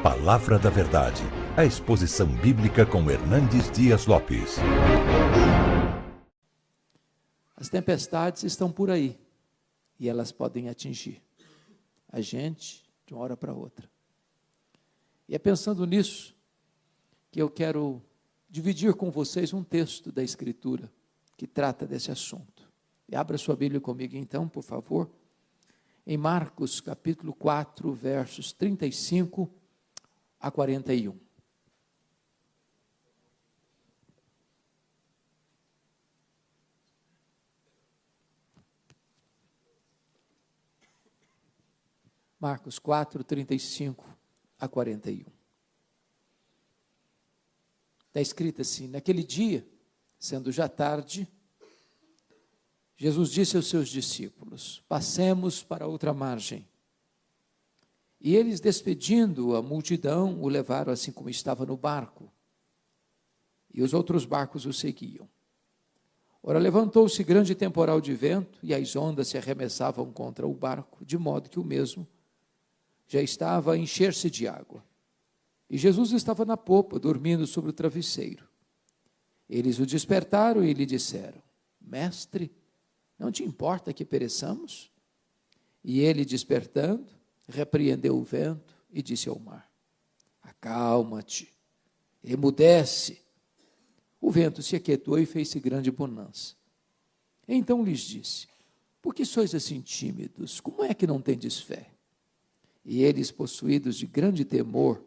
Palavra da Verdade, a exposição bíblica com Hernandes Dias Lopes. As tempestades estão por aí e elas podem atingir a gente de uma hora para outra. E é pensando nisso que eu quero dividir com vocês um texto da Escritura que trata desse assunto. E abra sua Bíblia comigo então, por favor, em Marcos capítulo 4, versos 35 a 41. Marcos 4, 35 a 41. Está escrito assim: naquele dia, sendo já tarde, Jesus disse aos seus discípulos: passemos para outra margem. E eles, despedindo a multidão, o levaram assim como estava no barco. E os outros barcos o seguiam. Ora, levantou-se grande temporal de vento, e as ondas se arremessavam contra o barco, de modo que o mesmo já estava a encher-se de água. E Jesus estava na popa, dormindo sobre o travesseiro. Eles o despertaram e lhe disseram: Mestre, não te importa que pereçamos? E ele, despertando, repreendeu o vento e disse ao mar: acalma-te, emudece. O vento se aquietou e fez-se grande bonança. Então lhes disse: por que sois assim tímidos? Como é que não tendes fé? E eles, possuídos de grande temor,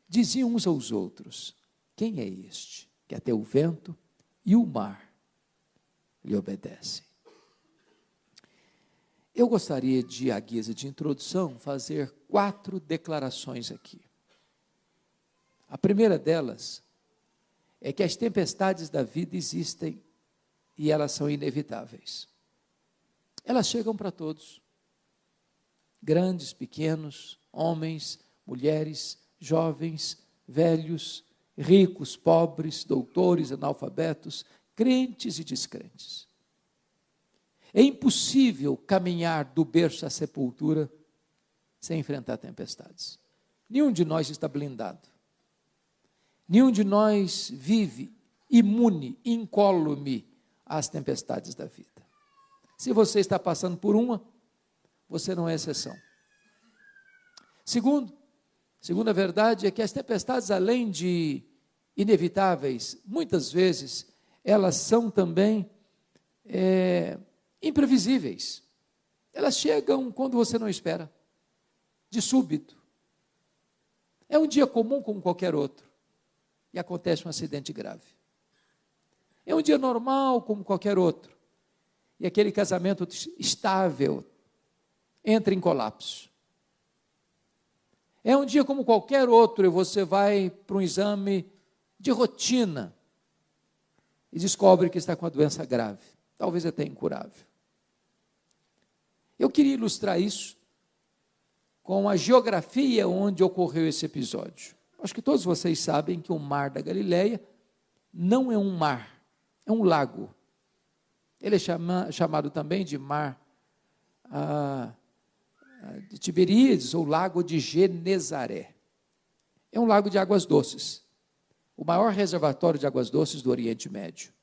diziam uns aos outros: quem é este, que até o vento e o mar lhe obedecem? Eu gostaria de, à guisa de introdução, fazer 4 declarações aqui. A primeira delas é que as tempestades da vida existem e elas são inevitáveis. Elas chegam para todos. Grandes, pequenos, homens, mulheres, jovens, velhos, ricos, pobres, doutores, analfabetos, crentes e descrentes. É impossível caminhar do berço à sepultura sem enfrentar tempestades. Nenhum de nós está blindado. Nenhum de nós vive imune, incólume às tempestades da vida. Se você está passando por uma, você não é exceção. Segunda verdade é que as tempestades, além de inevitáveis, muitas vezes, elas são também imprevisíveis. Elas chegam quando você não espera, de súbito. É um dia comum como qualquer outro, e acontece um acidente grave. É um dia normal como qualquer outro, e aquele casamento estável entra em colapso. É um dia como qualquer outro, e você vai para um exame de rotina, e descobre que está com uma doença grave, talvez até incurável. Eu queria ilustrar isso com a geografia onde ocorreu esse episódio. Acho que todos vocês sabem que o Mar da Galileia não é um mar, é um lago. Ele é chamado também de Mar de Tiberíades, ou Lago de Genezaré. É um lago de águas doces, o maior reservatório de águas doces do Oriente Médio.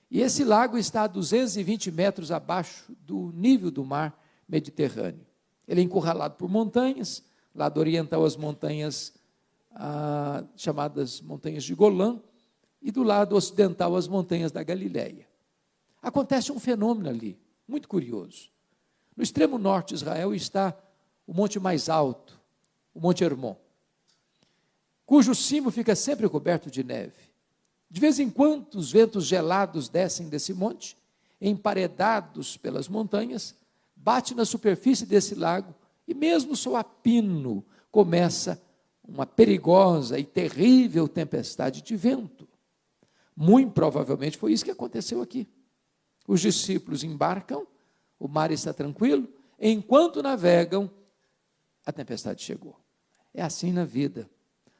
E esse lago está a 220 metros abaixo do nível do mar Mediterrâneo. Ele é encurralado por montanhas, lado oriental as montanhas chamadas montanhas de Golã, e do lado ocidental as montanhas da Galileia. Acontece um fenômeno ali, muito curioso. No extremo norte de Israel está o monte mais alto, o Monte Hermon, cujo cimo fica sempre coberto de neve. De vez em quando, os ventos gelados descem desse monte, emparedados pelas montanhas, bate na superfície desse lago, e mesmo só a pino começa uma perigosa e terrível tempestade de vento. Muito provavelmente foi isso que aconteceu aqui. Os discípulos embarcam, o mar está tranquilo, enquanto navegam, a tempestade chegou. É assim na vida,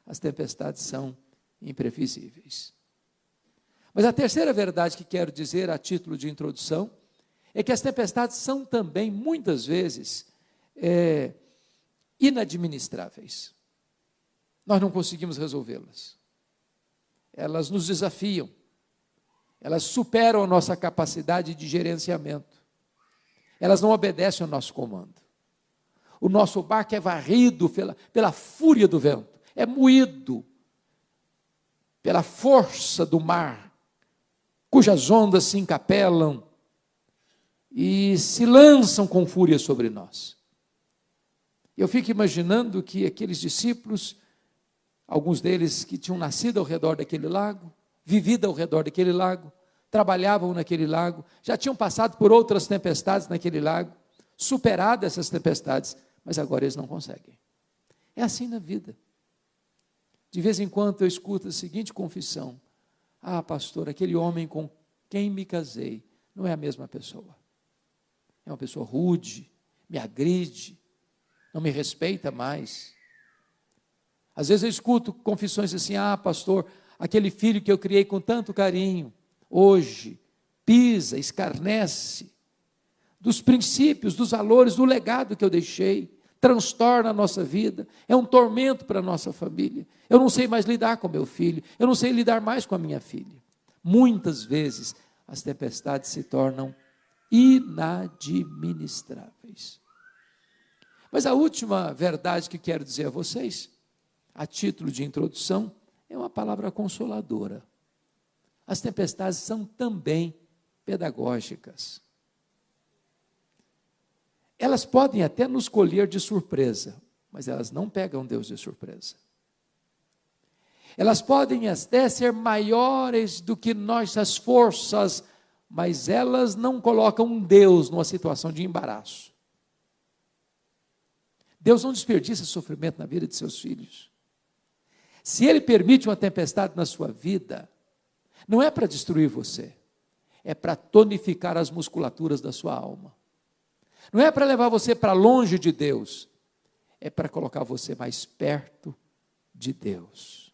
as tempestades são imprevisíveis. Mas a terceira verdade que quero dizer a título de introdução é que as tempestades são também, muitas vezes, inadministráveis. nós não conseguimos resolvê-las. Elas nos desafiam, elas superam a nossa capacidade de gerenciamento, elas não obedecem ao nosso comando. O nosso barco é varrido pela fúria do vento, é moído pela força do mar, cujas ondas se encapelam e se lançam com fúria sobre nós. Eu fico imaginando que aqueles discípulos, alguns deles que tinham nascido ao redor daquele lago, vivido ao redor daquele lago, trabalhavam naquele lago, já tinham passado por outras tempestades naquele lago, superado essas tempestades, mas agora eles não conseguem. É assim na vida. De vez em quando eu escuto a seguinte confissão: ah, pastor, aquele homem com quem me casei não é a mesma pessoa. É uma pessoa rude, me agride, não me respeita mais. Às vezes eu escuto confissões assim: ah, pastor, aquele filho que eu criei com tanto carinho, hoje pisa, escarnece dos princípios, dos valores, do legado que eu deixei, transtorna a nossa vida, é um tormento para a nossa família. Eu não sei mais lidar com meu filho, eu não sei lidar mais com a minha filha. Muitas vezes as tempestades se tornam inadministráveis. Mas a última verdade que quero dizer a vocês, a título de introdução, é uma palavra consoladora. As tempestades são também pedagógicas. Elas podem até nos colher de surpresa, mas elas não pegam Deus de surpresa. Elas podem até ser maiores do que nossas forças, mas elas não colocam Deus numa situação de embaraço. Deus não desperdiça sofrimento na vida de seus filhos. Se Ele permite uma tempestade na sua vida, não é para destruir você, é para tonificar as musculaturas da sua alma. Não é para levar você para longe de Deus, é para colocar você mais perto de Deus.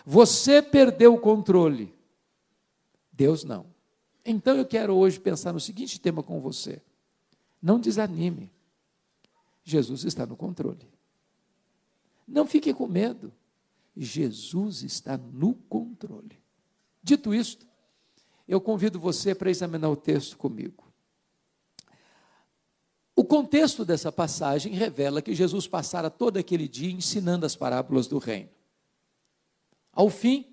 Você perdeu o controle, Deus não. Então eu quero hoje pensar no seguinte tema com você: não desanime, Jesus está no controle. Não fique com medo, Jesus está no controle. Dito isto, eu convido você para examinar o texto comigo. O contexto dessa passagem revela que Jesus passara todo aquele dia ensinando as parábolas do reino. Ao fim,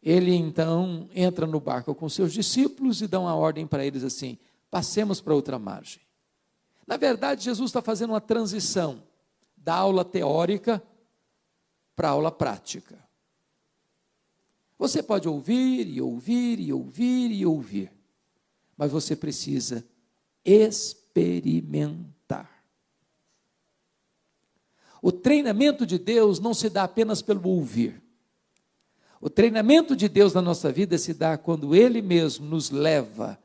ele então entra no barco com seus discípulos e dá uma ordem para eles assim: passemos para outra margem. Na verdade, Jesus está fazendo uma transição da aula teórica para a aula prática. Você pode ouvir e ouvir e ouvir e ouvir, mas você precisa experimentar. O treinamento de Deus não se dá apenas pelo ouvir. O treinamento de Deus na nossa vida se dá quando Ele mesmo nos leva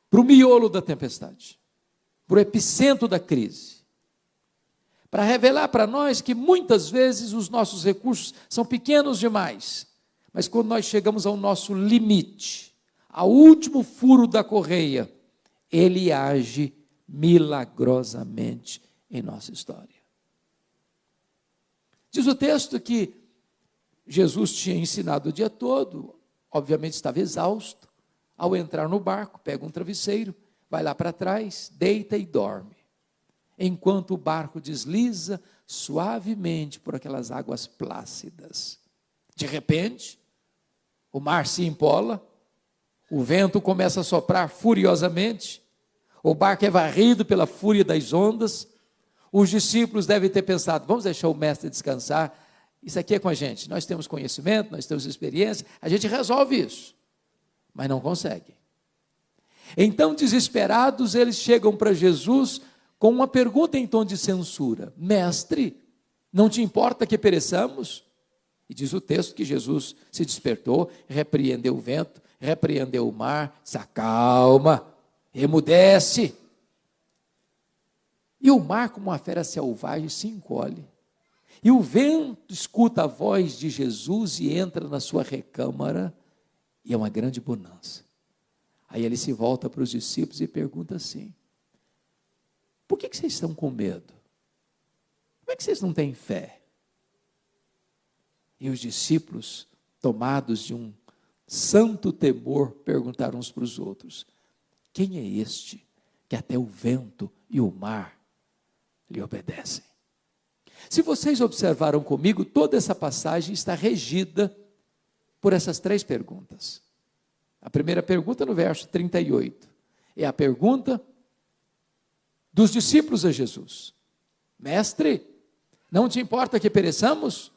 para o miolo da tempestade, para o epicentro da crise, para revelar para nós que muitas vezes os nossos recursos são pequenos demais, mas quando nós chegamos ao nosso limite, ao último furo da correia, Ele age milagrosamente em nossa história. Diz o texto que Jesus tinha ensinado o dia todo, obviamente estava exausto. Ao entrar no barco, pega um travesseiro, vai lá para trás, deita e dorme, enquanto o barco desliza suavemente por aquelas águas plácidas. De repente, o mar se empola, o vento começa a soprar furiosamente, o barco é varrido pela fúria das ondas. Os discípulos devem ter pensado: vamos deixar o mestre descansar, isso aqui é com a gente, nós temos conhecimento, nós temos experiência, a gente resolve isso, mas não consegue. Então, desesperados, eles chegam para Jesus com uma pergunta em tom de censura: mestre, não te importa que pereçamos? E diz o texto que Jesus se despertou, repreendeu o vento, repreendeu o mar, se acalma, emudece. E o mar, como uma fera selvagem, se encolhe. E o vento escuta a voz de Jesus e entra na sua recâmara, e é uma grande bonança. Aí ele se volta para os discípulos e pergunta assim: por que vocês estão com medo? Como é que vocês não têm fé? E os discípulos, tomados de um santo temor, perguntaram uns para os outros: quem é este que até o vento e o mar lhe obedecem? Se vocês observaram comigo, toda essa passagem está regida por essas três perguntas. A primeira pergunta, no verso 38, é a pergunta dos discípulos a Jesus: Mestre, não te importa que pereçamos?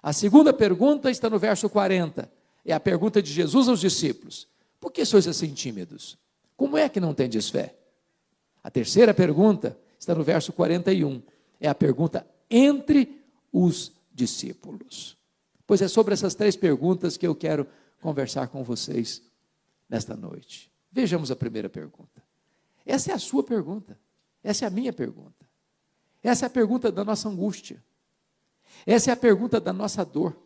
A segunda pergunta está no verso 40, é a pergunta de Jesus aos discípulos: por que sois assim tímidos? Como é que não tendes fé? A terceira pergunta está no verso 41, é a pergunta entre os discípulos. Pois é sobre essas três perguntas que eu quero conversar com vocês nesta noite. Vejamos a primeira pergunta. Essa é a sua pergunta, essa é a minha pergunta, essa é a pergunta da nossa angústia, essa é a pergunta da nossa dor,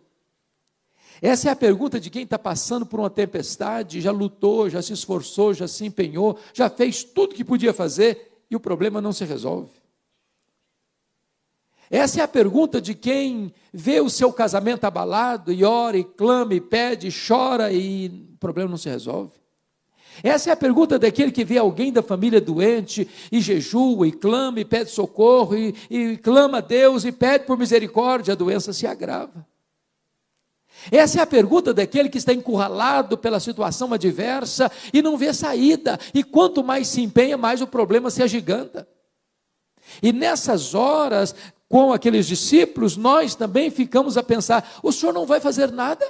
essa é a pergunta de quem está passando por uma tempestade, já lutou, já se esforçou, já se empenhou, já fez tudo que podia fazer e o problema não se resolve. Essa é a pergunta de quem vê o seu casamento abalado e ora, e clama, e pede, e chora e o problema não se resolve. Essa é a pergunta daquele que vê alguém da família doente e jejua, e clama, e pede socorro, e clama a Deus, e pede por misericórdia, a doença se agrava. Essa é a pergunta daquele que está encurralado pela situação adversa e não vê saída, e quanto mais se empenha, mais o problema se agiganta. E nessas horas, com aqueles discípulos, nós também ficamos a pensar: o Senhor não vai fazer nada?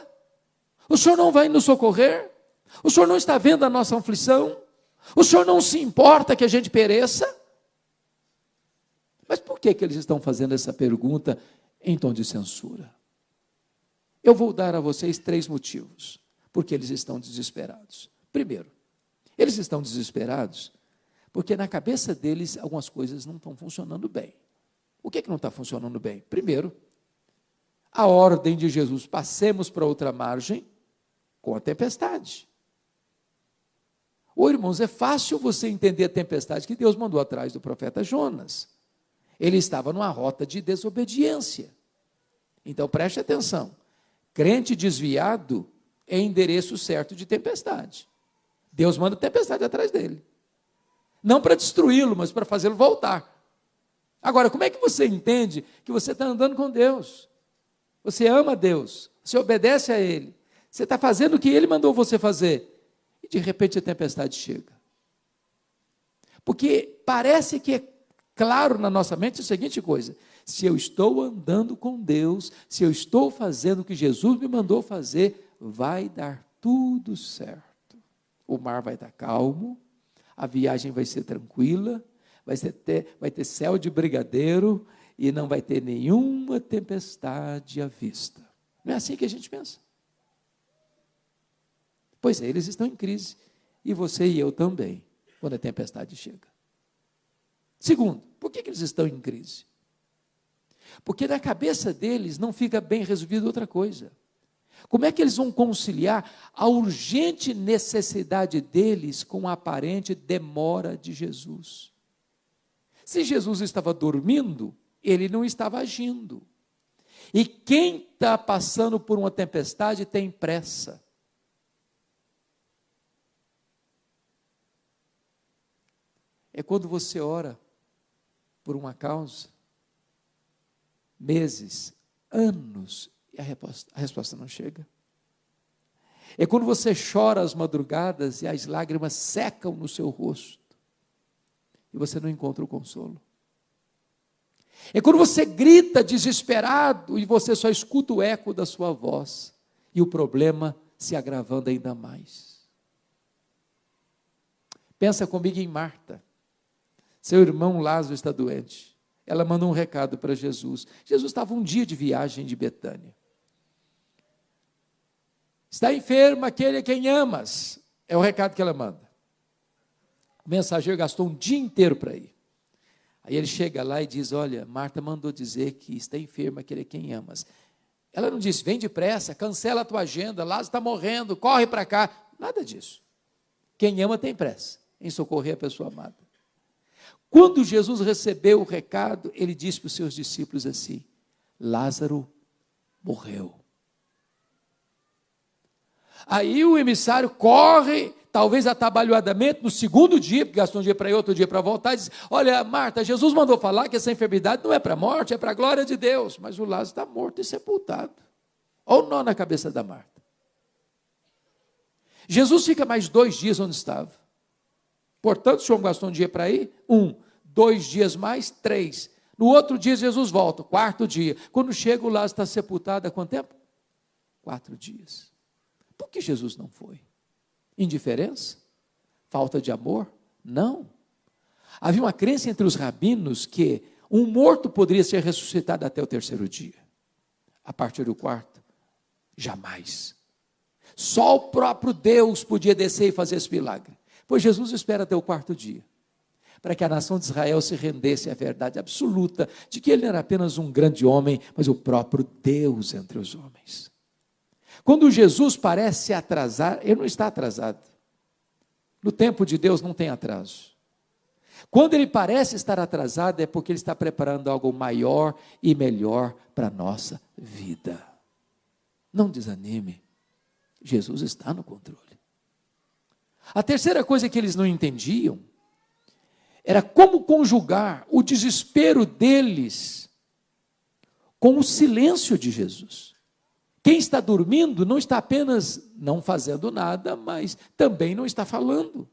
O Senhor não vai nos socorrer? O Senhor não está vendo a nossa aflição? O Senhor não se importa que a gente pereça? Mas por que eles estão fazendo essa pergunta em tom de censura? Eu vou dar a vocês três motivos porque eles estão desesperados. Primeiro, eles estão desesperados porque na cabeça deles algumas coisas não estão funcionando bem. O que não está funcionando bem? Primeiro, a ordem de Jesus: passemos para outra margem com a tempestade. Ô irmãos, é fácil você entender a tempestade que Deus mandou atrás do profeta Jonas. Ele estava numa rota de desobediência. Então preste atenção: crente desviado é endereço certo de tempestade. Deus manda tempestade atrás dele. Não para destruí-lo, mas para fazê-lo voltar. Agora, como é que você entende que você está andando com Deus? Você ama Deus, você obedece a Ele, você está fazendo o que Ele mandou você fazer, e de repente a tempestade chega. Porque parece que é claro na nossa mente a seguinte coisa: se eu estou andando com Deus, se eu estou fazendo o que Jesus me mandou fazer, vai dar tudo certo. O mar vai estar calmo, a viagem vai ser tranquila, vai ter céu de brigadeiro e não vai ter nenhuma tempestade à vista. Não é assim que a gente pensa? Pois é, eles estão em crise, e você e eu também, quando a tempestade chega. Segundo, por que eles estão em crise? Porque na cabeça deles não fica bem resolvida outra coisa. Como é que eles vão conciliar a urgente necessidade deles com a aparente demora de Jesus? Se Jesus estava dormindo, ele não estava agindo. E quem está passando por uma tempestade tem pressa. É quando você ora por uma causa, meses, anos, e a resposta não chega. É quando você chora às madrugadas e as lágrimas secam no seu rosto e você não encontra o consolo. É quando você grita desesperado e você só escuta o eco da sua voz e o problema se agravando ainda mais. Pensa comigo em Marta. Seu irmão Lázaro está doente. Ela manda um recado para Jesus. Jesus estava um dia de viagem de Betânia. Está enfermo aquele a quem amas. É o recado que ela manda. O mensageiro gastou um dia inteiro para ir. Aí ele chega lá e diz: olha, Marta mandou dizer que está enfermo aquele a quem amas. Ela não disse: vem depressa, cancela a tua agenda, Lázaro está morrendo, corre para cá. Nada disso. Quem ama tem pressa em socorrer a pessoa amada. Quando Jesus recebeu o recado, ele disse para os seus discípulos assim: Lázaro morreu. Aí o emissário corre, talvez atabalhoadamente, no segundo dia, porque gastou um dia para ir, outro dia para voltar, e diz: olha, Marta, Jesus mandou falar que essa enfermidade não é para a morte, é para a glória de Deus. Mas o Lázaro está morto e sepultado. Olha o nó na cabeça da Marta. Jesus fica mais 2 dias onde estava. Portanto, o Senhor gastou um dia para ir, 2 dias mais, 3. No outro dia, Jesus volta, 4º dia. Quando chega, o Lázaro está sepultado há quanto tempo? 4 dias. Por que Jesus não foi? Indiferença? Falta de amor? Não. Havia uma crença entre os rabinos que um morto poderia ser ressuscitado até o 3º dia. A partir do 4º, jamais. Só o próprio Deus podia descer e fazer esse milagre. Pois Jesus espera até o 4º dia, para que a nação de Israel se rendesse à verdade absoluta de que ele não era apenas um grande homem, mas o próprio Deus entre os homens. Quando Jesus parece atrasar, ele não está atrasado. No tempo de Deus não tem atraso. Quando ele parece estar atrasado, é porque ele está preparando algo maior e melhor para a nossa vida. Não desanime, Jesus está no controle. A terceira coisa que eles não entendiam era como conjugar o desespero deles com o silêncio de Jesus. Quem está dormindo não está apenas não fazendo nada, mas também não está falando.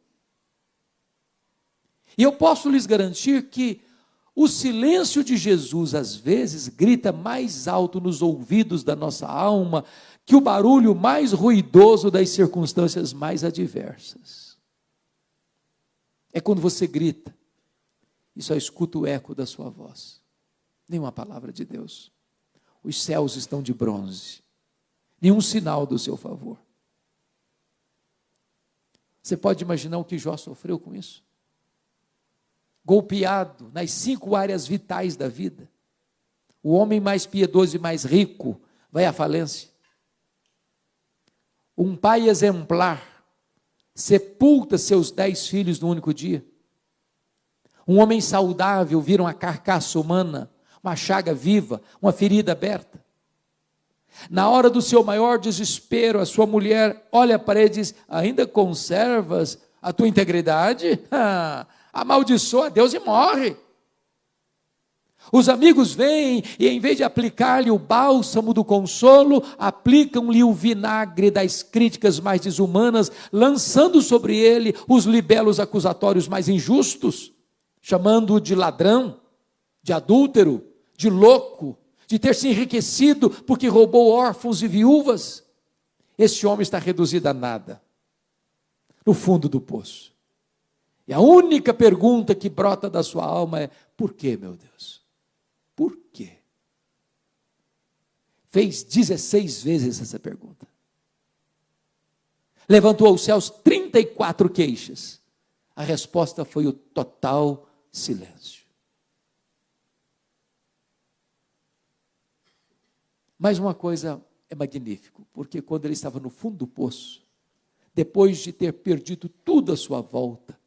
E eu posso lhes garantir que o silêncio de Jesus, às vezes, grita mais alto nos ouvidos da nossa alma que o barulho mais ruidoso das circunstâncias mais adversas. É quando você grita e só escuta o eco da sua voz. Nenhuma palavra de Deus. Os céus estão de bronze. Nenhum sinal do seu favor. Você pode imaginar o que Jó sofreu com isso? Golpeado nas 5 áreas vitais da vida. O homem mais piedoso e mais rico vai à falência. Um pai exemplar sepulta seus 10 filhos num único dia. Um homem saudável vira uma carcaça humana, uma chaga viva, uma ferida aberta. Na hora do seu maior desespero, a sua mulher olha para ele e diz: ainda conservas a tua integridade? Amaldiçoa a Deus e morre. Os amigos vêm e, em vez de aplicar-lhe o bálsamo do consolo, aplicam-lhe o vinagre das críticas mais desumanas, lançando sobre ele os libelos acusatórios mais injustos, chamando-o de ladrão, de adúltero, de louco, de ter se enriquecido porque roubou órfãos e viúvas. Este homem está reduzido a nada, no fundo do poço. E a única pergunta que brota da sua alma é: por quê, meu Deus? Por quê? Fez 16 vezes essa pergunta. Levantou aos céus 34 queixas. A resposta foi o total silêncio. Mas uma coisa é magnífico, porque quando ele estava no fundo do poço, depois de ter perdido tudo à sua volta,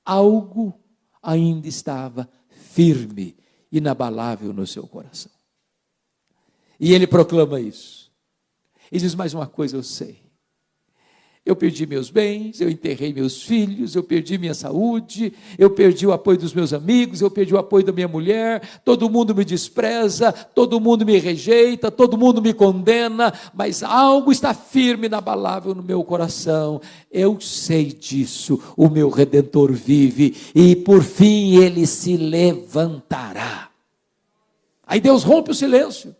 algo ainda estava firme, inabalável no seu coração. E ele proclama isso. E diz: mais uma coisa eu sei. Eu perdi meus bens, eu enterrei meus filhos, eu perdi minha saúde, eu perdi o apoio dos meus amigos, eu perdi o apoio da minha mulher, todo mundo me despreza, todo mundo me rejeita, todo mundo me condena, mas algo está firme, inabalável no meu coração. Eu sei disso, o meu Redentor vive e por fim ele se levantará. Aí Deus rompe o silêncio.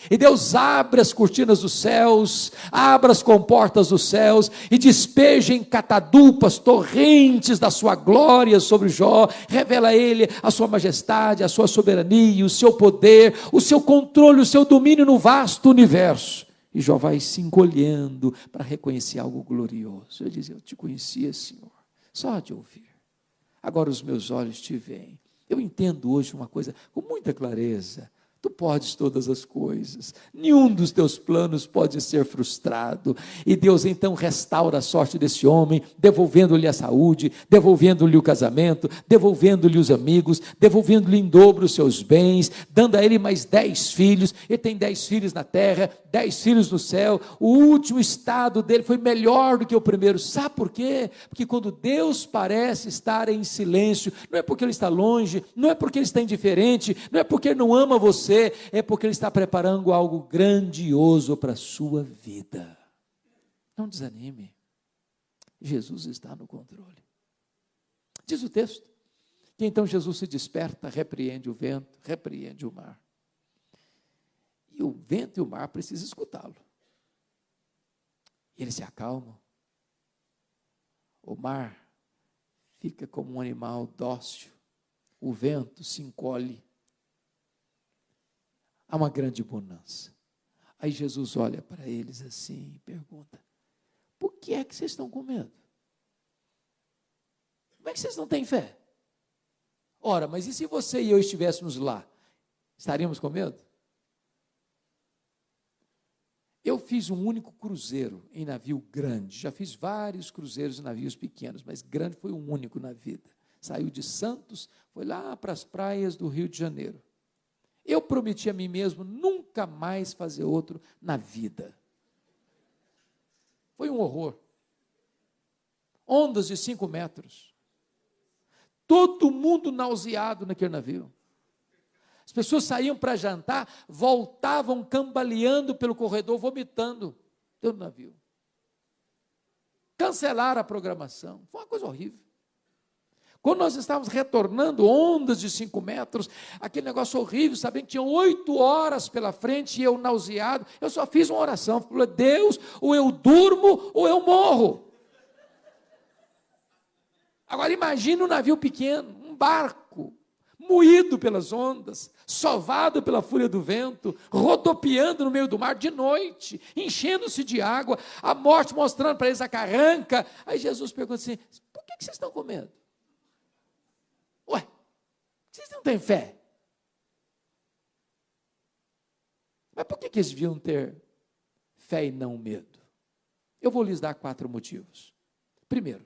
E Deus abre as cortinas dos céus, abre as comportas dos céus e despeja em catadupas, torrentes da sua glória sobre Jó, revela a ele a sua majestade, a sua soberania, o seu poder, o seu controle, o seu domínio no vasto universo. E Jó vai se encolhendo para reconhecer algo glorioso. Ele diz: eu te conhecia, Senhor, só de ouvir. Agora os meus olhos te veem. Eu entendo hoje uma coisa com muita clareza. Tu podes todas as coisas, nenhum dos teus planos pode ser frustrado. E Deus então restaura a sorte desse homem, devolvendo-lhe a saúde, devolvendo-lhe o casamento, devolvendo-lhe os amigos, devolvendo-lhe em dobro os seus bens, dando a ele mais 10 filhos. Ele tem 10 filhos na terra, 10 filhos no céu. O último estado dele foi melhor do que o primeiro. Sabe por quê? Porque quando Deus parece estar em silêncio, não é porque Ele está longe, não é porque Ele está indiferente, não é porque Ele não ama você, é porque Ele está preparando algo grandioso para a sua vida. Não desanime, Jesus está no controle. Diz o texto, que então Jesus se desperta, repreende o vento, repreende o mar. E o vento e o mar precisam escutá-lo. Eles se acalmam. O mar fica como um animal dócil. O vento se encolhe. Há uma grande bonança. Aí Jesus olha para eles assim e pergunta: por que é que vocês estão com medo? Como é que vocês não têm fé? Ora, mas e se você e eu estivéssemos lá? Estaríamos com medo? Eu fiz um único cruzeiro em navio grande. Já fiz vários cruzeiros em navios pequenos, mas grande foi um único na vida. Saiu de Santos, foi lá para as praias do Rio de Janeiro. Eu prometi a mim mesmo nunca mais fazer outro na vida. Foi um horror. Ondas de 5 metros. Todo mundo nauseado naquele navio. As pessoas saíam para jantar, voltavam cambaleando pelo corredor, vomitando dentro do navio. Cancelaram a programação. Foi uma coisa horrível. Quando nós estávamos retornando, ondas de 5 metros, aquele negócio horrível, sabendo que tinham 8 horas pela frente e eu nauseado, eu só fiz uma oração, falei: Deus, ou eu durmo ou eu morro. Agora imagine um navio pequeno, um barco, moído pelas ondas, sovado pela fúria do vento, rodopiando no meio do mar de noite, enchendo-se de água, a morte mostrando para eles a carranca. Aí Jesus pergunta assim: por que vocês estão com medo? Ué, vocês não têm fé? Mas por que eles deviam ter fé e não medo? Eu vou lhes dar 4 motivos. Primeiro,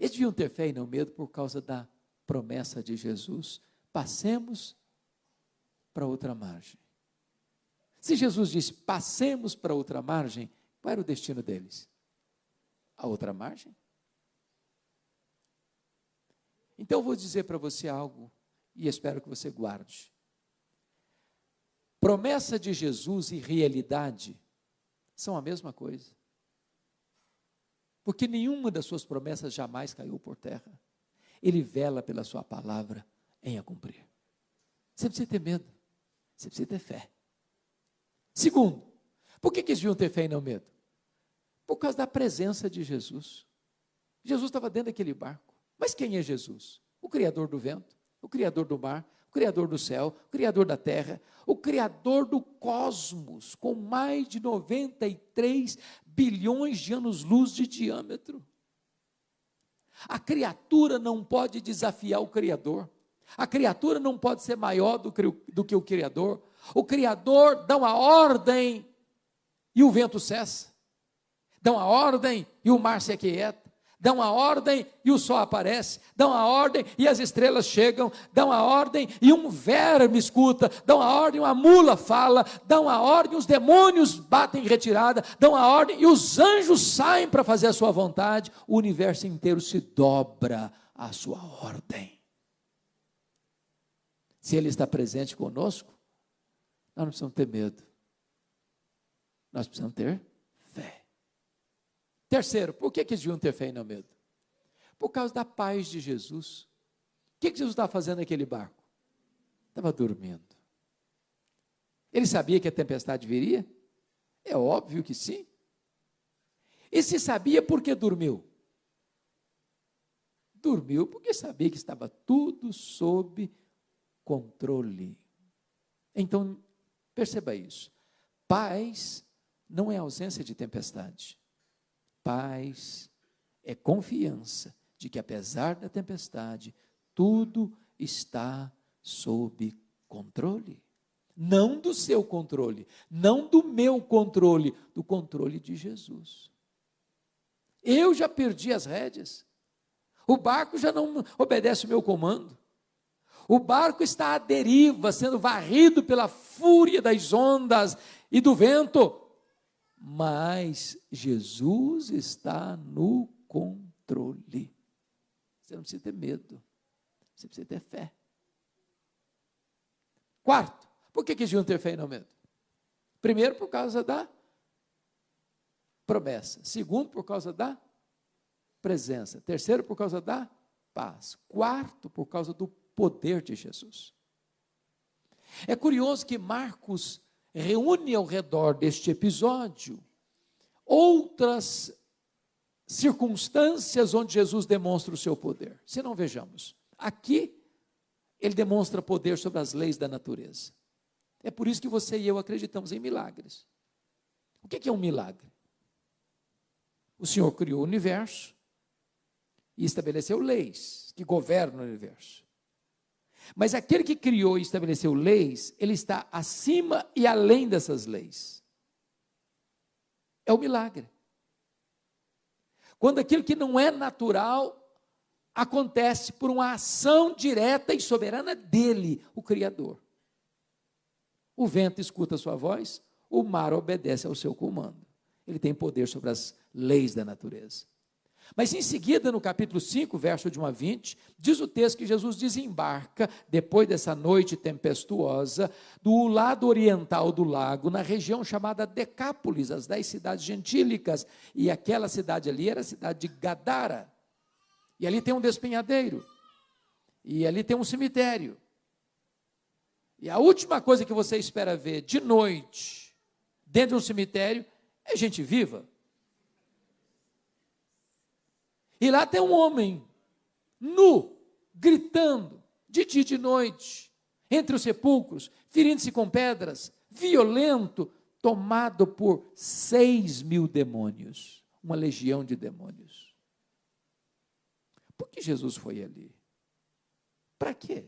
eles deviam ter fé e não medo por causa da promessa de Jesus: passemos para outra margem. Se Jesus disse passemos para outra margem, qual era o destino deles? A outra margem? Então eu vou dizer para você algo e espero que você guarde. Promessa de Jesus e realidade são a mesma coisa. Porque nenhuma das suas promessas jamais caiu por terra. Ele vela pela sua palavra em a cumprir. Você precisa ter medo, você precisa ter fé. Segundo, por que eles deviam ter fé e não medo? Por causa da presença de Jesus. Jesus estava dentro daquele barco. Mas quem é Jesus? O Criador do vento, o Criador do mar, o Criador do céu, o Criador da terra, o Criador do cosmos, com mais de 93 bilhões de anos-luz de diâmetro. A criatura não pode desafiar o Criador. A criatura não pode ser maior do que o Criador. O Criador dá uma ordem e o vento cessa. Dá uma ordem e o mar se aquieta. Dá uma ordem e o sol aparece. Dá uma ordem e as estrelas chegam. Dá uma ordem e um verme escuta. Dá uma ordem e uma mula fala. Dá uma ordem e os demônios batem em retirada. Dá uma ordem e os anjos saem para fazer a sua vontade. O universo inteiro se dobra à sua ordem. Se Ele está presente conosco, nós não precisamos ter medo. Nós precisamos ter fé. Terceiro, por que eles deviam ter fé e não medo? Por causa da paz de Jesus. O que Jesus estava fazendo naquele barco? Estava dormindo. Ele sabia que a tempestade viria? É óbvio que sim. E se sabia, por que dormiu? Dormiu porque sabia que estava tudo sob controle. Então, perceba isso. Paz não é ausência de tempestade. Paz é confiança de que, apesar da tempestade, tudo está sob controle. Não do seu controle, não do meu controle, do controle de Jesus. Eu já perdi as rédeas. O barco já não obedece o meu comando. O barco está à deriva, sendo varrido pela fúria das ondas e do vento. Mas Jesus está no controle. Você não precisa ter medo. Você precisa ter fé. Quarto, por que deviam ter fé e não medo? Primeiro, por causa da promessa. Segundo, por causa da presença. Terceiro, por causa da paz. Quarto, por causa do poder de Jesus. É curioso que Marcos reúne ao redor deste episódio outras circunstâncias onde Jesus demonstra o seu poder. Se não, vejamos. Aqui, ele demonstra poder sobre as leis da natureza. É por isso que você e eu acreditamos em milagres. O que é um milagre? O Senhor criou o universo e estabeleceu leis que governam o universo. Mas aquele que criou e estabeleceu leis, ele está acima e além dessas leis. É o milagre. Quando aquilo que não é natural acontece por uma ação direta e soberana dele, o Criador. O vento escuta a sua voz, o mar obedece ao seu comando. Ele tem poder sobre as leis da natureza. Mas em seguida, no capítulo 5, verso de 1 a 20, diz o texto que Jesus desembarca, depois dessa noite tempestuosa, do lado oriental do lago, na região chamada Decápolis, as 10 cidades gentílicas, e aquela cidade ali era a cidade de Gadara, e ali tem um despenhadeiro, e ali tem um cemitério, e a última coisa que você espera ver de noite, dentro de um cemitério, é gente viva. E lá tem um homem, nu, gritando, de dia e de noite, entre os sepulcros, ferindo-se com pedras, violento, tomado por 6.000 demônios, uma legião de demônios. Por que Jesus foi ali? Para quê?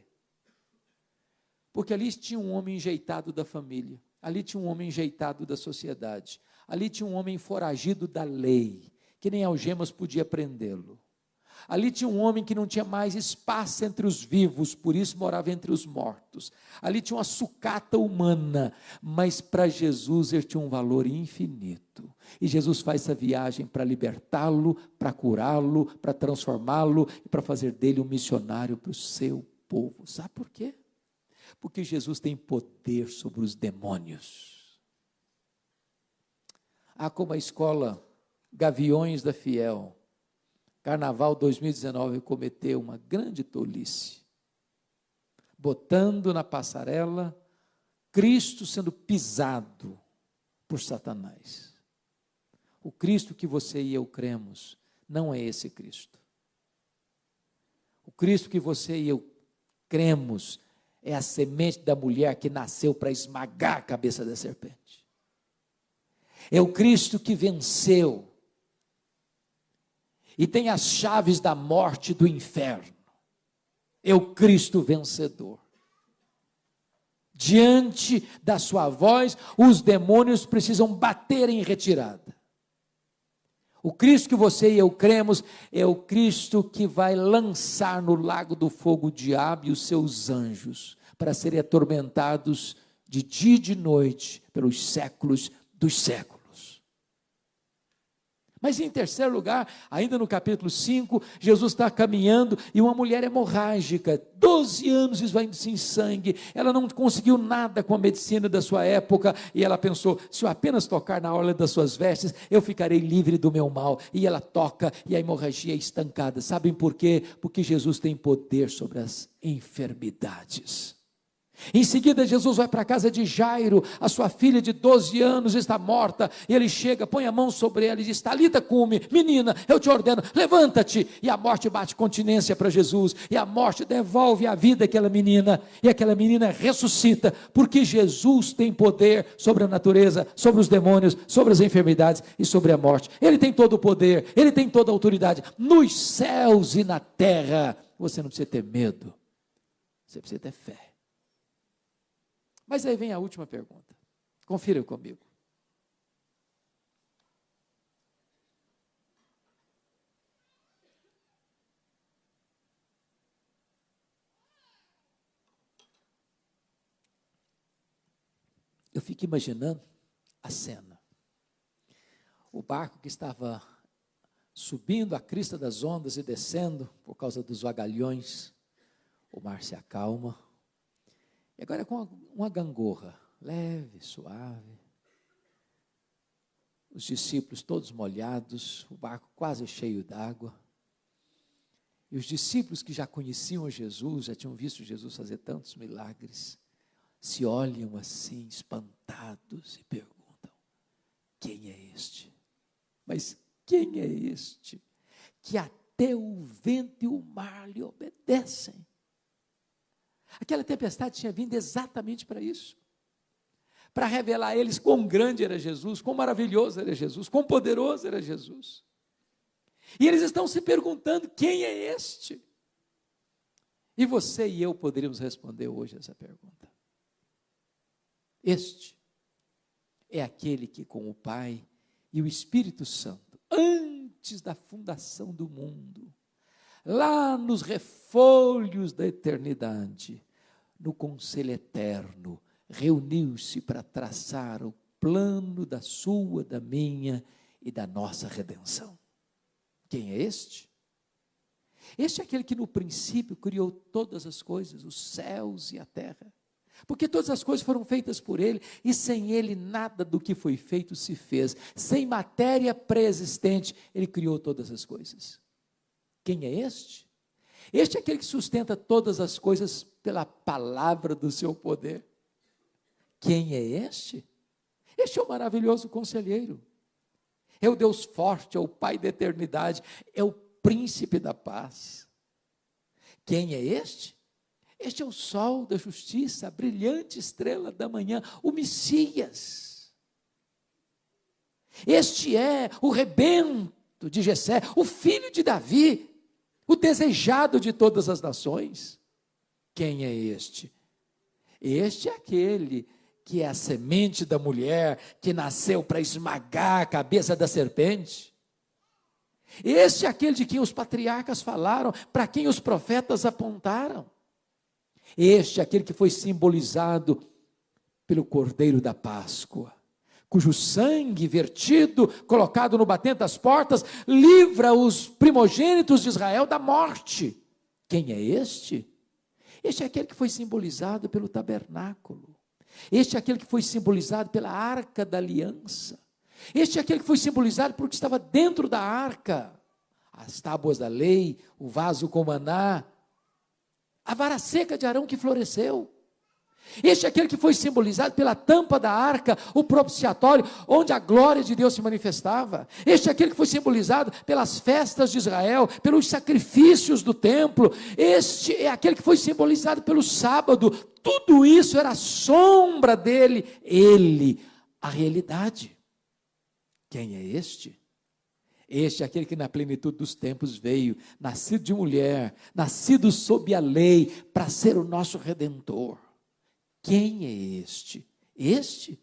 Porque ali tinha um homem enjeitado da família, ali tinha um homem enjeitado da sociedade, ali tinha um homem foragido da lei, que nem algemas podia prendê-lo. Ali tinha um homem que não tinha mais espaço entre os vivos, por isso morava entre os mortos. Ali tinha uma sucata humana, mas para Jesus ele tinha um valor infinito. E Jesus faz essa viagem para libertá-lo, para curá-lo, para transformá-lo e para fazer dele um missionário para o seu povo. Sabe por quê? Porque Jesus tem poder sobre os demônios. Como a escola Gaviões da Fiel, Carnaval 2019, cometeu uma grande tolice, botando na passarela Cristo sendo pisado por Satanás. O Cristo que você e eu cremos não é esse Cristo. O Cristo que você e eu cremos é a semente da mulher que nasceu para esmagar a cabeça da serpente. É o Cristo que venceu e tem as chaves da morte e do inferno. É o Cristo vencedor. Diante da sua voz, os demônios precisam bater em retirada. O Cristo que você e eu cremos é o Cristo que vai lançar no lago do fogo o diabo e os seus anjos, para serem atormentados de dia e de noite, pelos séculos dos séculos. Mas em terceiro lugar, ainda no capítulo 5, Jesus está caminhando e uma mulher hemorrágica, 12 anos esvaindo-se em sangue, ela não conseguiu nada com a medicina da sua época, e ela pensou, se eu apenas tocar na orla das suas vestes, eu ficarei livre do meu mal, e ela toca, e a hemorragia é estancada. Sabem por quê? Porque Jesus tem poder sobre as enfermidades. Em seguida, Jesus vai para a casa de Jairo, a sua filha de 12 anos está morta, e ele chega, põe a mão sobre ela e diz, Talita cume, menina, eu te ordeno, levanta-te, e a morte bate continência para Jesus, e a morte devolve a vida àquela menina, e aquela menina ressuscita, porque Jesus tem poder sobre a natureza, sobre os demônios, sobre as enfermidades e sobre a morte. Ele tem todo o poder, ele tem toda a autoridade, nos céus e na terra. Você não precisa ter medo, você precisa ter fé. Mas aí vem a última pergunta. Confira comigo. Eu fico imaginando a cena. O barco que estava subindo a crista das ondas e descendo por causa dos vagalhões, o mar se acalma. E agora com uma gangorra, leve, suave. Os discípulos todos molhados, o barco quase cheio d'água. E os discípulos que já conheciam Jesus, já tinham visto Jesus fazer tantos milagres, se olham assim, espantados, e perguntam: quem é este? Mas quem é este que até o vento e o mar lhe obedecem? Aquela tempestade tinha vindo exatamente para isso, para revelar a eles quão grande era Jesus, quão maravilhoso era Jesus, quão poderoso era Jesus. E eles estão se perguntando: quem é este? E você e eu poderíamos responder hoje essa pergunta. Este é aquele que com o Pai e o Espírito Santo, antes da fundação do mundo, lá nos refolhos da eternidade, no conselho eterno, reuniu-se para traçar o plano da sua, da minha e da nossa redenção. Quem é este? Este é aquele que no princípio criou todas as coisas, os céus e a terra. Porque todas as coisas foram feitas por Ele, e sem Ele nada do que foi feito se fez. Sem matéria pré-existente, Ele criou todas as coisas. Quem é este? Este é aquele que sustenta todas as coisas pela palavra do seu poder. Quem é este? Este é o maravilhoso conselheiro. É o Deus forte, é o Pai da eternidade, é o príncipe da paz. Quem é este? Este é o sol da justiça, a brilhante estrela da manhã, o Messias. Este é o rebento de Jessé, o filho de Davi, o desejado de todas as nações. Quem é este? Este é aquele que é a semente da mulher, que nasceu para esmagar a cabeça da serpente. Este é aquele de quem os patriarcas falaram, para quem os profetas apontaram. Este é aquele que foi simbolizado pelo Cordeiro da Páscoa, cujo sangue vertido, colocado no batente das portas, livra os primogênitos de Israel da morte. Quem é este? Este é aquele que foi simbolizado pelo tabernáculo. Este é aquele que foi simbolizado pela arca da aliança. Este é aquele que foi simbolizado por que estava dentro da arca: as tábuas da lei, o vaso com maná, a vara seca de Arão que floresceu. Este é aquele que foi simbolizado pela tampa da arca, o propiciatório, onde a glória de Deus se manifestava. Este é aquele que foi simbolizado pelas festas de Israel, pelos sacrifícios do templo. Este é aquele que foi simbolizado pelo sábado. Tudo isso era a sombra dele, ele, a realidade. Quem é este? Este é aquele que na plenitude dos tempos veio, nascido de mulher, nascido sob a lei, para ser o nosso Redentor. Quem é este? Este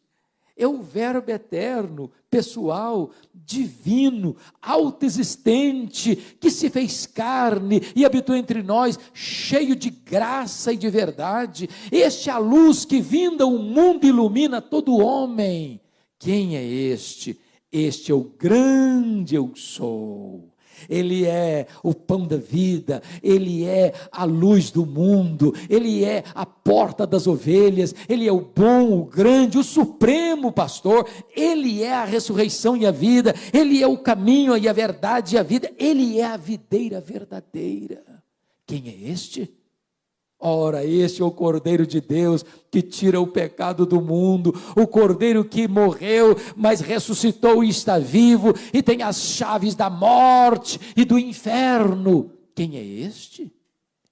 é o Verbo eterno, pessoal, divino, autoexistente, que se fez carne e habitou entre nós, cheio de graça e de verdade. Este é a luz que vinda o mundo ilumina todo homem. Quem é este? Este é o grande eu sou. Ele é o pão da vida, Ele é a luz do mundo, Ele é a porta das ovelhas, Ele é o bom, o grande, o supremo pastor, Ele é a ressurreição e a vida, Ele é o caminho e a verdade e a vida, Ele é a videira verdadeira. Quem é este? Ora, este é o Cordeiro de Deus que tira o pecado do mundo, o Cordeiro que morreu, mas ressuscitou e está vivo, e tem as chaves da morte e do inferno. Quem é este?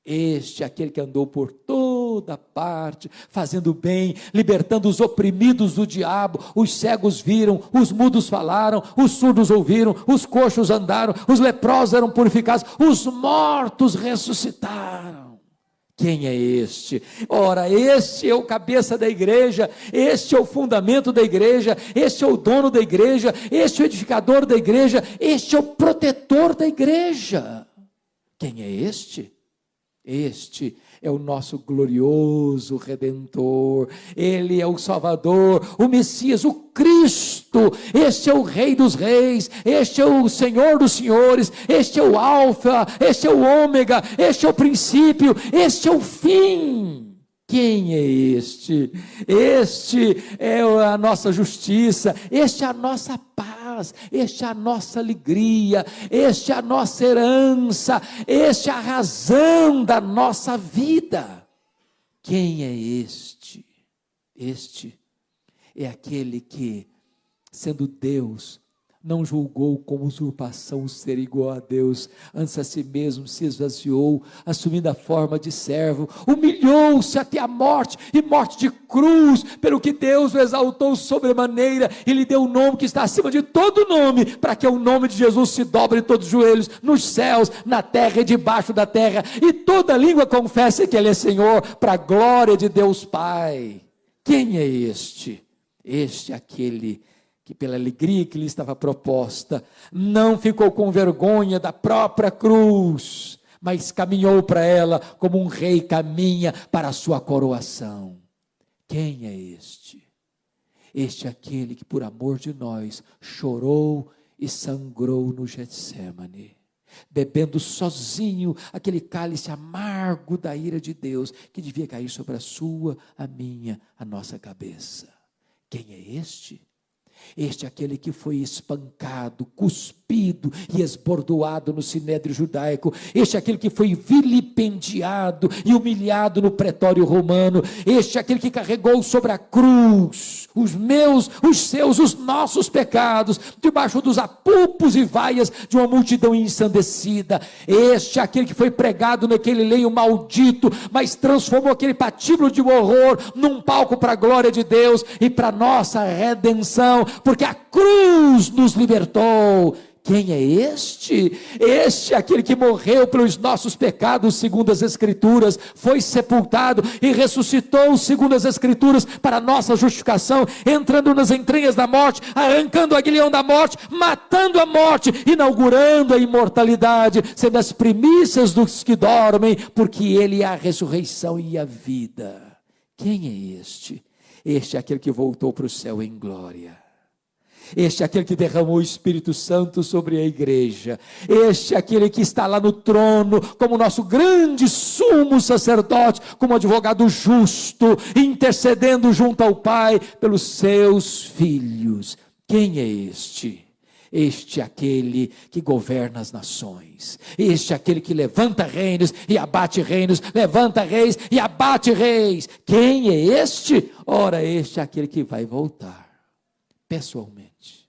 Este é aquele que andou por toda parte, fazendo bem, libertando os oprimidos do diabo. Os cegos viram, os mudos falaram, os surdos ouviram, os coxos andaram, os leprosos eram purificados, os mortos ressuscitaram. Quem é este? Ora, este é o cabeça da igreja, este é o fundamento da igreja, este é o dono da igreja, este é o edificador da igreja, este é o protetor da igreja. Quem é este? Este é o nosso glorioso Redentor, Ele é o Salvador, o Messias, o Cristo. Este é o Rei dos Reis, este é o Senhor dos Senhores, este é o Alfa, este é o Ômega, este é o princípio, este é o fim. Quem é este? Este é a nossa justiça, este é a nossa paz, este é a nossa alegria, este é a nossa herança, este é a razão da nossa vida. Quem é este? Este é aquele que, sendo Deus, não julgou como usurpação ser igual a Deus, antes a si mesmo se esvaziou, assumindo a forma de servo, humilhou-se até a morte, e morte de cruz, pelo que Deus o exaltou sobremaneira, e lhe deu o nome que está acima de todo nome, para que o nome de Jesus se dobre em todos os joelhos, nos céus, na terra e debaixo da terra, e toda língua confesse que Ele é Senhor, para a glória de Deus Pai. Quem é este? Este é aquele que pela alegria que lhe estava proposta, não ficou com vergonha da própria cruz, mas caminhou para ela como um rei caminha para a sua coroação. Quem é este? Este é aquele que por amor de nós chorou e sangrou no Getsemane, bebendo sozinho aquele cálice amargo da ira de Deus, que devia cair sobre a sua, a minha, a nossa cabeça. Quem é este? Este é aquele que foi espancado, cuspido e esbordoado no sinédrio judaico. Este é aquele que foi vilipendiado e humilhado no pretório romano. Este é aquele que carregou sobre a cruz os meus, os seus, os nossos pecados, debaixo dos apupos e vaias de uma multidão ensandecida. Este é aquele que foi pregado naquele leio maldito, mas transformou aquele patíbulo de horror num palco para a glória de Deus e para a nossa redenção, porque a cruz nos libertou. Quem é este? Este é aquele que morreu pelos nossos pecados, segundo as Escrituras, foi sepultado e ressuscitou, segundo as Escrituras, para a nossa justificação, entrando nas entranhas da morte, arrancando o aguilhão da morte, matando a morte, inaugurando a imortalidade, sendo as primícias dos que dormem, porque Ele é a ressurreição e a vida. Quem é este? Este é aquele que voltou para o céu em glória. Este é aquele que derramou o Espírito Santo sobre a igreja. Este é aquele que está lá no trono, como nosso grande sumo sacerdote, como advogado justo, intercedendo junto ao Pai pelos seus filhos. Quem é este? Este é aquele que governa as nações. Este é aquele que levanta reinos e abate reinos, levanta reis e abate reis. Quem é este? Ora, este é aquele que vai voltar pessoalmente,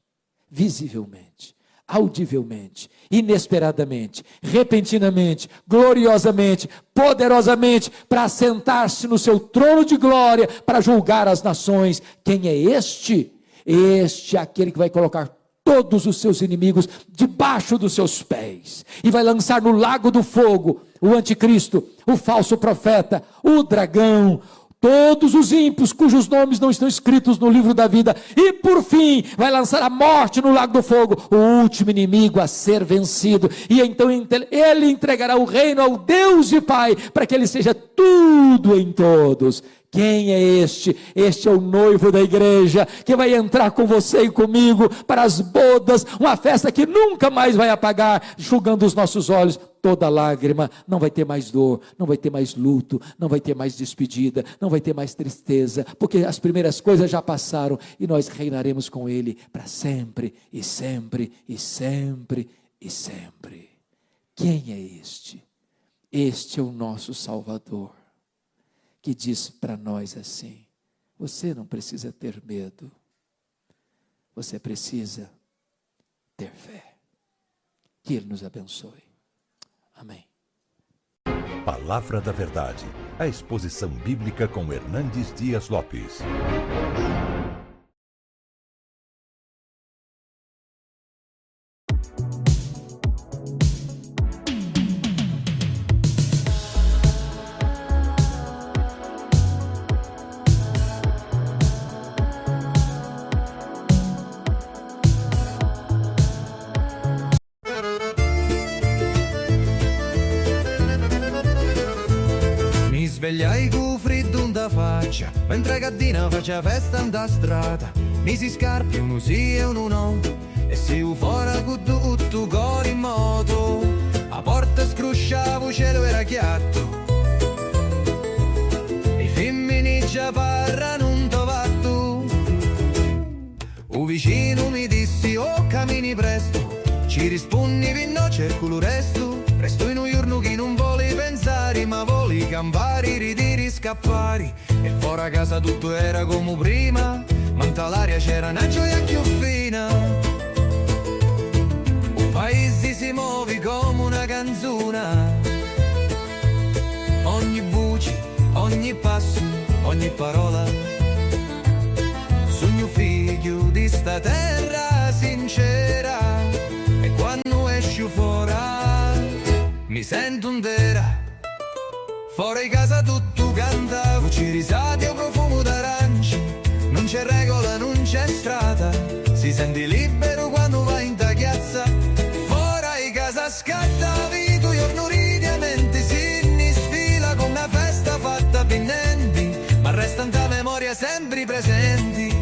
visivelmente, audivelmente, inesperadamente, repentinamente, gloriosamente, poderosamente, para assentar-se no seu trono de glória, para julgar as nações. Quem é este? Este é aquele que vai colocar todos os seus inimigos debaixo dos seus pés, e vai lançar no lago do fogo o anticristo, o falso profeta, o dragão, todos os ímpios cujos nomes não estão escritos no livro da vida, e por fim vai lançar a morte no lago do fogo, o último inimigo a ser vencido, e então ele entregará o reino ao Deus e Pai, para que ele seja tudo em todos. Quem é este? Este é o noivo da igreja, que vai entrar com você e comigo para as bodas, uma festa que nunca mais vai apagar, enxugando os nossos olhos toda lágrima. Não vai ter mais dor, não vai ter mais luto, não vai ter mais despedida, não vai ter mais tristeza, porque as primeiras coisas já passaram, e nós reinaremos com Ele para sempre, e sempre, e sempre, e sempre. Quem é este? Este é o nosso Salvador, que diz para nós assim: você não precisa ter medo, você precisa ter fé. Que Ele nos abençoe. Amém. Palavra da Verdade, a exposição bíblica com Hernandes Dias Lopes. tagliai cu freddo da faccia, mentre Caddina faccia festa in da strada. Misi scarpi, uno sì e uno no, e si fuori con tutto cori in moto. A porta scrusciavo, cielo era chiatto, i femmini già parlano un tovatto. Un vicino mi dissi, oh cammini presto, ci rispondi no, cerco lo resto. Presto in un giorno che non voli pensare, ma voli campari, ridiri, scappari. E fuori a casa tutto era come prima, ma in l'aria c'era una gioia più fina. Un paese si muove come una canzone, ogni voce, ogni passo, ogni parola. Sogno figlio di sta terra sincera, e quando esci fuori mi sento intera. Fuori casa tutto canta, voci risate o profumo d'aranci. Non c'è regola, non c'è strada, si sente libero quando vai in ta chiazza. Fuori casa scatta vita, giorno ridi e mente, si sfila con una festa fatta pinnenti, ma resta in ta memoria sempre presenti.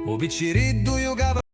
O picciriddu io